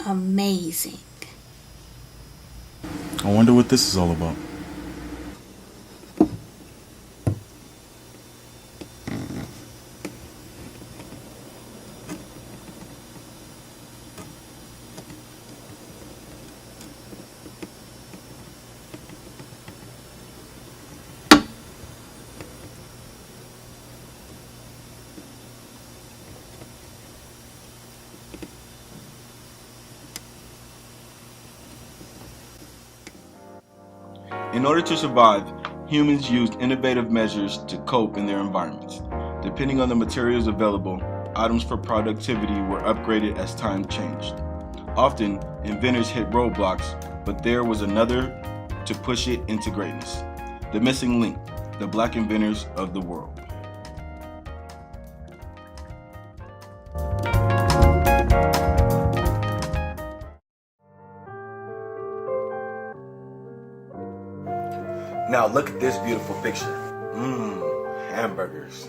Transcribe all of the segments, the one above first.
amazing. I wonder what this is all about. In order to survive, humans used innovative measures to cope in their environments. Depending on the materials available, items for productivity were upgraded as time changed. Often, inventors hit roadblocks, but there was another to push it into greatness. The missing link, the black inventors of the world. Now look at this beautiful picture. Hamburgers.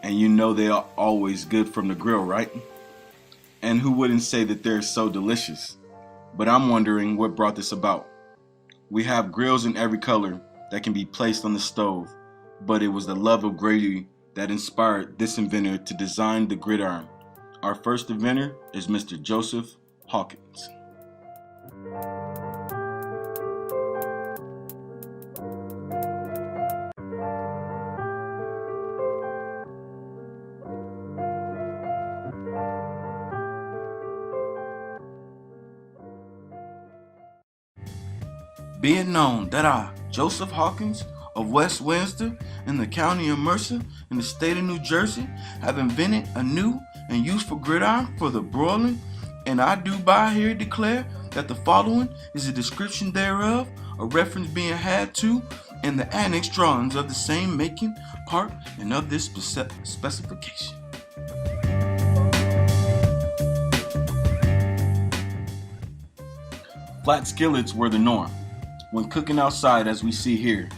And you know they are always good from the grill, right? And who wouldn't say that they're so delicious? But I'm wondering what brought this about. We have grills in every color that can be placed on the stove, but it was the love of gravy that inspired this inventor to design the gridiron. Our first inventor is Mr. Joseph Hawkins. Be it known that I, Joseph Hawkins of West Windsor in the county of Mercer in the state of New Jersey, have invented a new and useful gridiron for the broiling, and I do by here declare that the following is a description thereof, a reference being had to in the annex drawings of the same making part and of this specification. Flat skillets were the norm. When cooking outside, as we see here,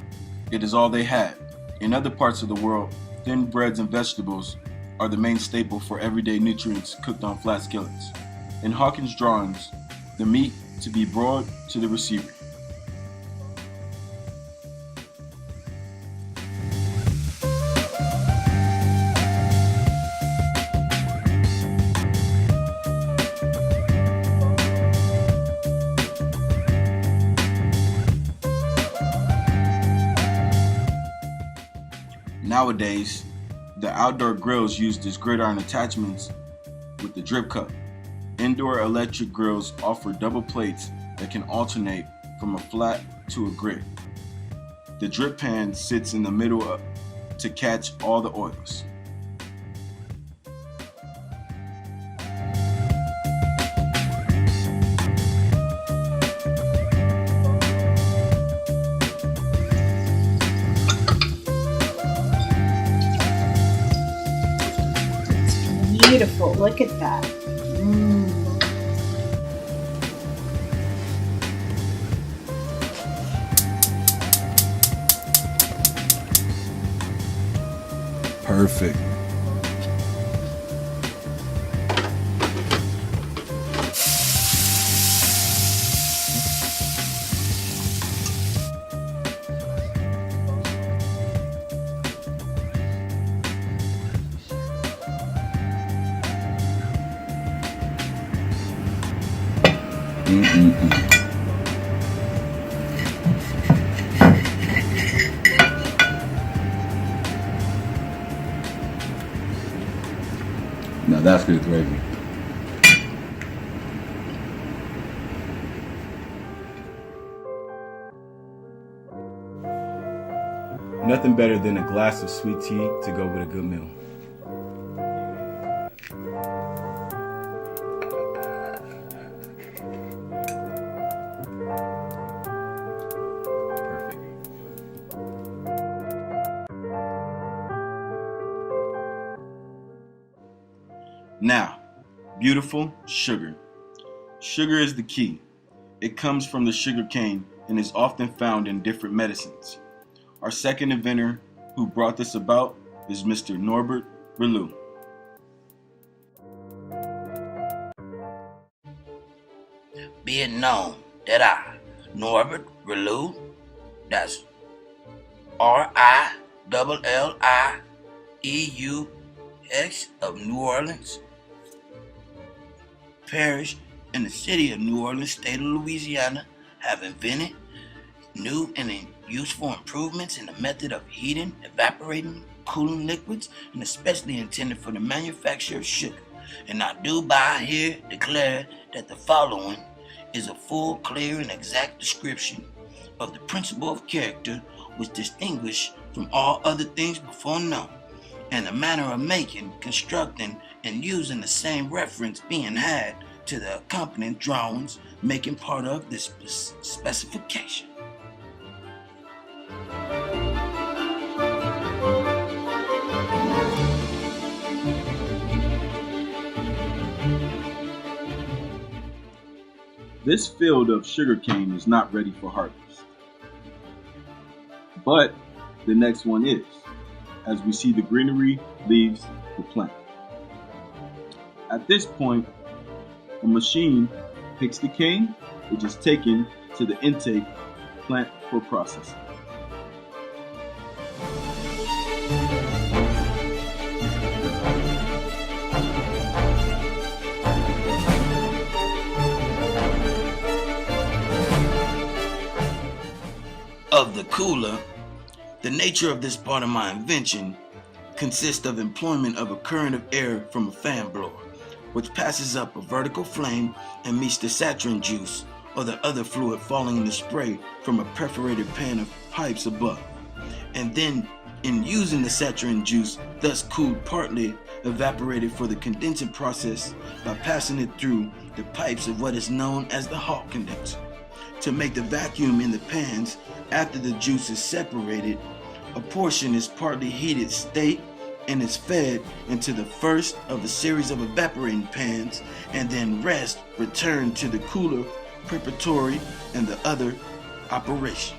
it is all they had. In other parts of the world, thin breads and vegetables are the main staple for everyday nutrients cooked on flat skillets. In Hawkins' drawings, the meat to be broiled to the receiver. Nowadays, the outdoor grills use these gridiron attachments with the drip cup. Indoor electric grills offer double plates that can alternate from a flat to a grid. The drip pan sits in the middle to catch all the oils. Beautiful. Look at that. Perfect. Now that's good gravy. Nothing better than a glass of sweet tea to go with a good meal. Now, beautiful sugar. Sugar is the key. It comes from the sugar cane and is often found in different medicines. Our second inventor who brought this about is Mr. Norbert Rillieux. Be it known that I, Norbert Rillieux, that's RILLIEUX of New Orleans, Parish in the city of New Orleans, state of Louisiana, have invented new and useful improvements in the method of heating, evaporating, cooling liquids, and especially intended for the manufacture of sugar. And I do by here declare that the following is a full, clear, and exact description of the principle of character which distinguish from all other things before known, and the manner of making, constructing, and using the same reference being had to the accompanying drawings making part of this specification. This field of sugarcane is not ready for harvest, but the next one is, as we see the greenery leaves the plant. At this point, a machine picks the cane, which is taken to the intake plant for processing. Of the cooler, the nature of this part of my invention consists of employment of a current of air from a fan blower, which passes up a vertical flame and meets the saccharine juice or the other fluid falling in the spray from a perforated pan of pipes above, and then in using the saccharine juice, thus cooled, partly evaporated for the condensing process by passing it through the pipes of what is known as the Hawkins condenser. To make the vacuum in the pans after the juice is separated, a portion is partly heated state and is fed into the first of a series of evaporating pans, and then rest returned to the cooler preparatory and the other operation.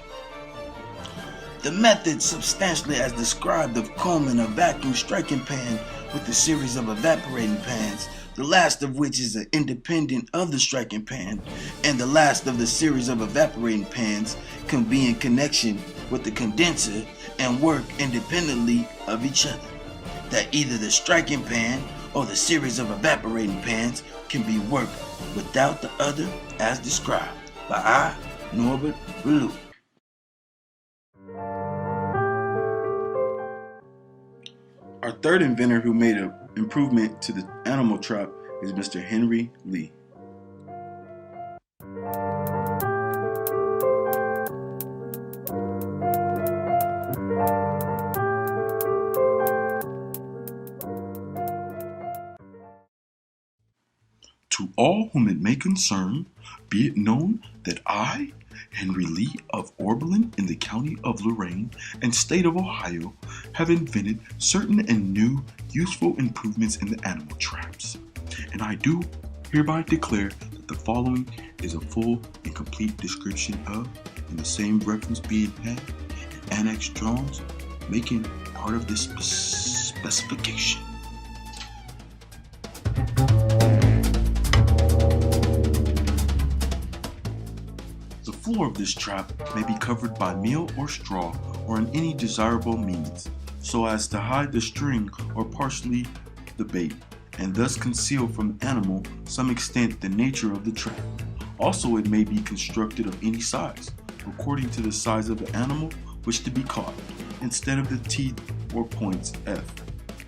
The method substantially as described of combing a vacuum striking pan with a series of evaporating pans, the last of which is independent of the striking pan, and the last of the series of evaporating pans can be in connection with the condenser and work independently of each other. That either the striking pan or the series of evaporating pans can be worked without the other as described by I, Norbert Rillieux. Our third inventor who made an improvement to the animal trap is Mr. Henry Lee. To all whom it may concern, be it known that I, Henry Lee of Oberlin in the county of Lorraine and state of Ohio, have invented certain and new useful improvements in the animal traps. And I do hereby declare that the following is a full and complete description of, and the same reference being had in annex drawings making part of this specification. The floor of this trap may be covered by meal or straw or in any desirable means, so as to hide the string or partially the bait, and thus conceal from the animal some extent the nature of the trap. Also, it may be constructed of any size, according to the size of the animal which to be caught, instead of the teeth or points F.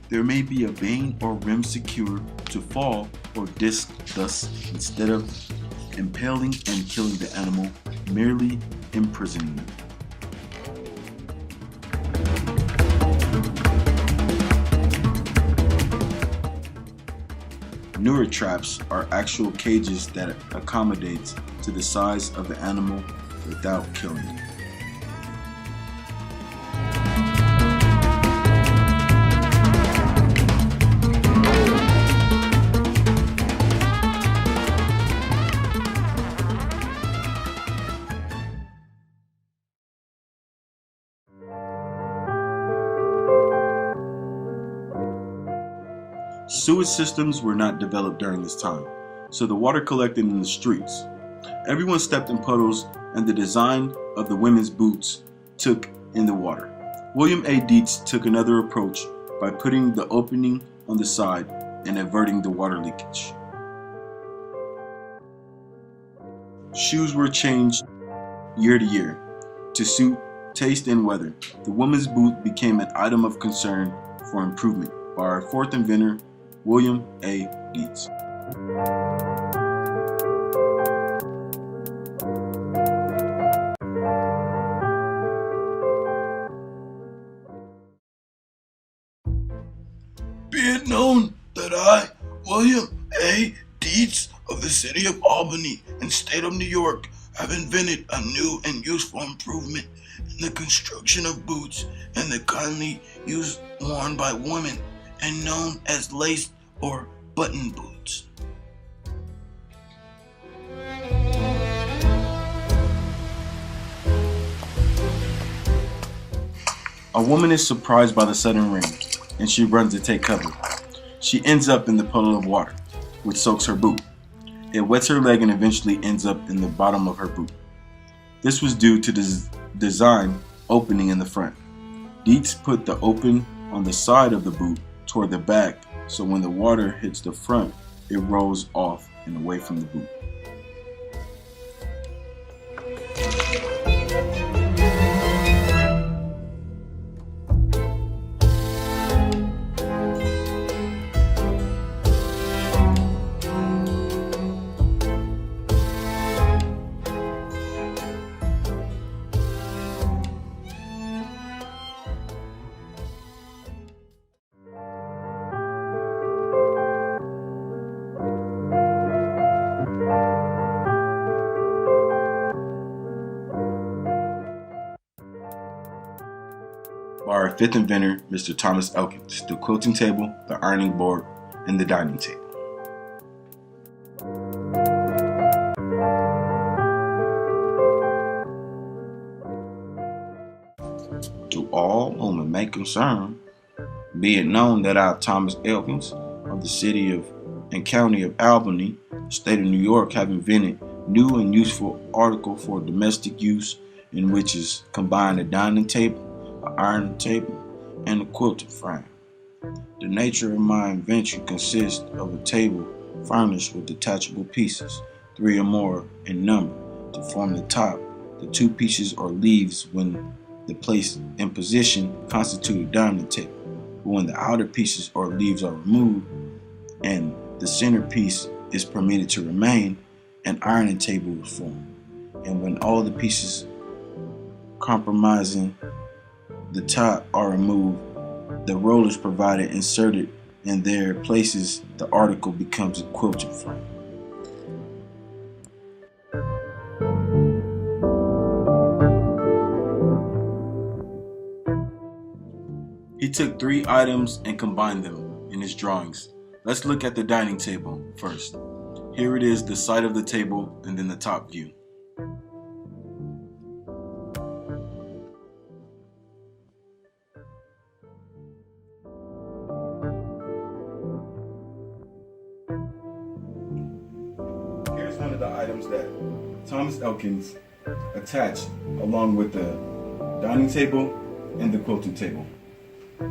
There may be a vane or rim secured to fall or disc, thus instead of impaling and killing the animal, merely imprisoning it. Newer traps are actual cages that accommodates to the size of the animal without killing it. Sewage systems were not developed during this time, so the water collected in the streets. Everyone stepped in puddles, and the design of the women's boots took in the water. William A. Deitz took another approach by putting the opening on the side and averting the water leakage. Shoes were changed year to year to suit taste and weather. The woman's boot became an item of concern for improvement by our fourth inventor, William A. Deitz. Be it known that I, William A. Deitz of the city of Albany and state of New York, have invented a new and useful improvement in the construction of boots and the commonly used worn by women and known as lace or button boots. A woman is surprised by the sudden rain, and she runs to take cover. She ends up in the puddle of water, which soaks her boot. It wets her leg and eventually ends up in the bottom of her boot. This was due to the design opening in the front. Deitz put the open on the side of the boot toward the back, so when the water hits the front, it rolls off and away from the boot. By our fifth inventor, Mr. Thomas Elkins, the quilting table, the ironing board, and the dining table. To all whom it may concern, be it known that I, Thomas Elkins, of the city of and county of Albany, state of New York, have invented new and useful article for domestic use, in which is combined a dining table, an ironing table, and a quilting frame. The nature of my invention consists of a table furnished with detachable pieces, 3 or more in number, to form the top. The 2 pieces or leaves, when the place in position, constitute a dining table. But when the outer pieces or leaves are removed and the center piece is permitted to remain, an ironing table is formed. And when all the pieces comprising the top are removed, the rollers provided inserted in their places, the article becomes a quilting frame. He took 3 items and combined them in his drawings. Let's look at the dining table first. Here it is, the side of the table, and then the top view. Here's one of the items that Thomas Elkins attached along with the dining table and the quilting table,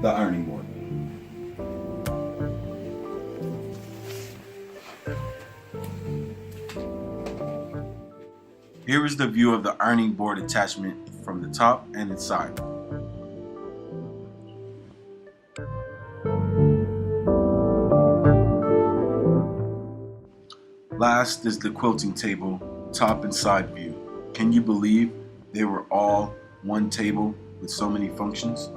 the ironing board. Here is the view of the ironing board attachment from the top and its side. Last is the quilting table, top and side view. Can you believe they were all one table with so many functions?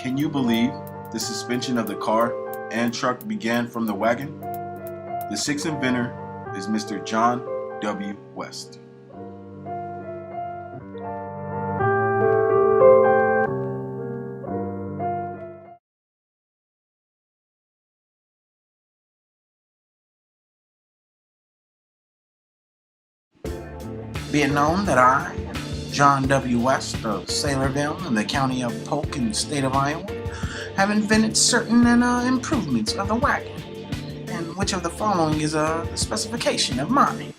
Can you believe the suspension of the car and truck began from the wagon? The sixth inventor is Mr. John W. West. Be it known that I, John W. West of Saylorville in the county of Polk in the state of Iowa, have invented certain improvements of the wagon, and which of the following is the specification of mine.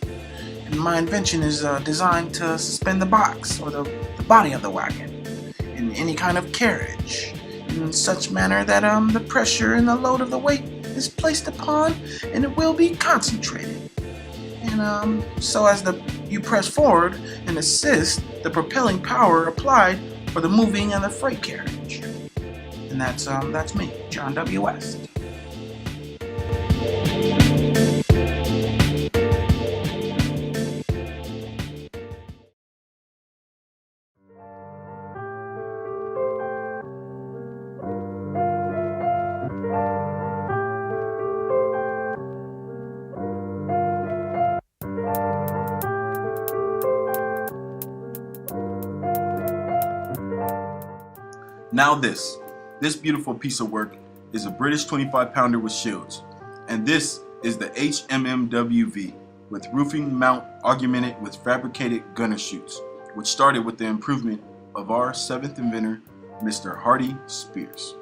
And my invention is designed to suspend the box or the body of the wagon in any kind of carriage in such manner that the pressure and the load of the weight is placed upon and it will be concentrated. And so as you press forward and assist the propelling power applied for the moving and the freight carriage. And that's me, John W. West. Now this beautiful piece of work is a British 25-pounder with shields, and this is the HMMWV with roofing mount augmented with fabricated gunner chutes, which started with the improvement of our seventh inventor, Mr. Harde Spears.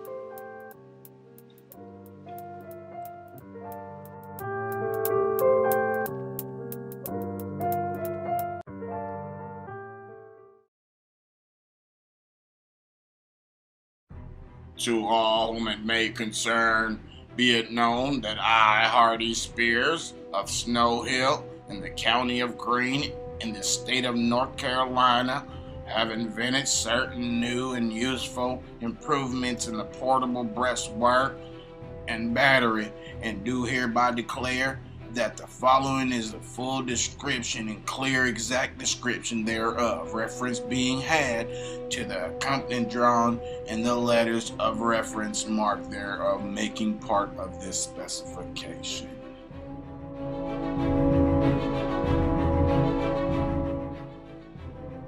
To all whom it may concern, be it known that I, Harde Spears of Snow Hill in the county of Greene in the state of North Carolina, have invented certain new and useful improvements in the portable breastwork and battery, and do hereby declare that the following is the full description and clear exact description thereof, reference being had to the accompanying drawn and the letters of reference marked thereof making part of this specification.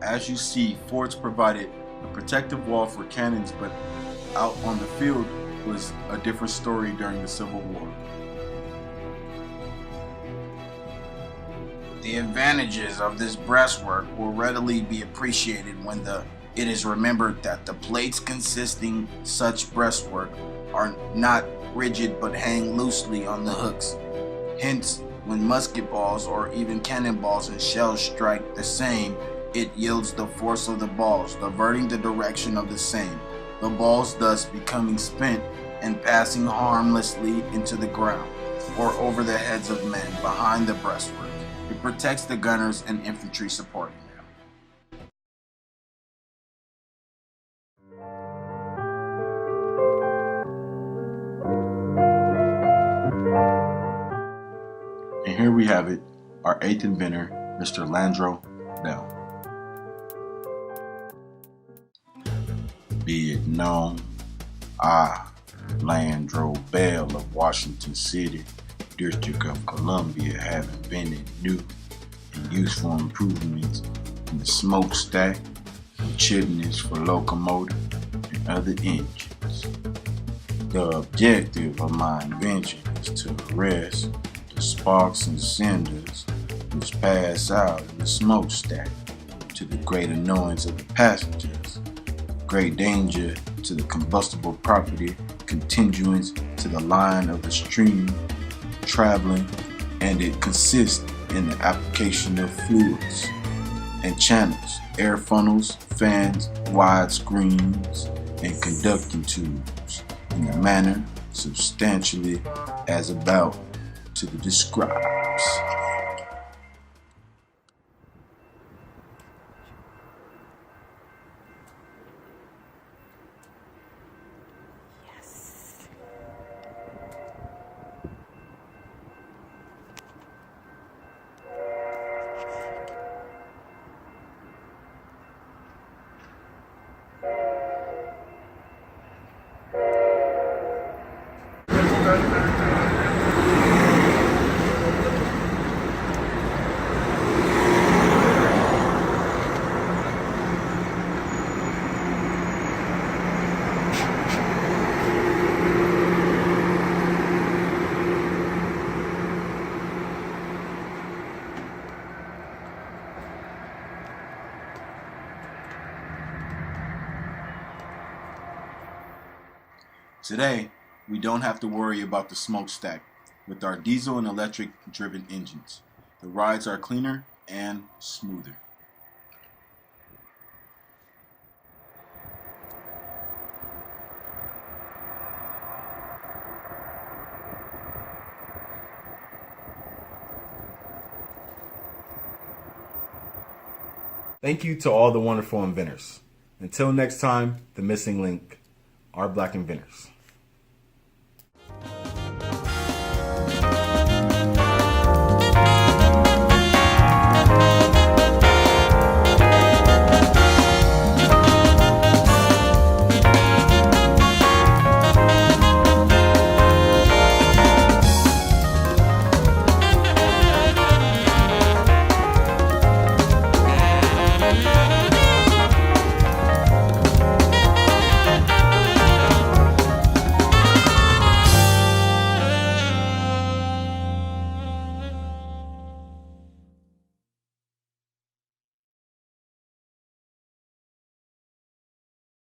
As you see, forts provided a protective wall for cannons, but out on the field was a different story during the Civil War. The advantages of this breastwork will readily be appreciated when it is remembered that the plates consisting such breastwork are not rigid but hang loosely on the hooks. Hence, when musket balls or even cannonballs and shells strike the same, it yields the force of the balls, diverting the direction of the same, the balls thus becoming spent and passing harmlessly into the ground or over the heads of men behind the breastwork. It protects the gunners and infantry supporting them. And here we have it, our eighth inventor, Mr. Landro Bell. Be it known, I, Landro Bell of Washington City, District of Columbia, have invented new and useful improvements in the smokestack and chimneys for locomotive and other engines. The objective of my invention is to arrest the sparks and cinders which pass out in the smokestack, to the great annoyance of the passengers, great danger to the combustible property continuance to the line of the stream traveling, and it consists in the application of fluids and channels, air funnels, fans, wide screens, and conducting tubes in a manner substantially as about to the describes. Today, we don't have to worry about the smokestack with our diesel and electric driven engines. The rides are cleaner and smoother. Thank you to all the wonderful inventors. Until next time, the missing link, our Black inventors.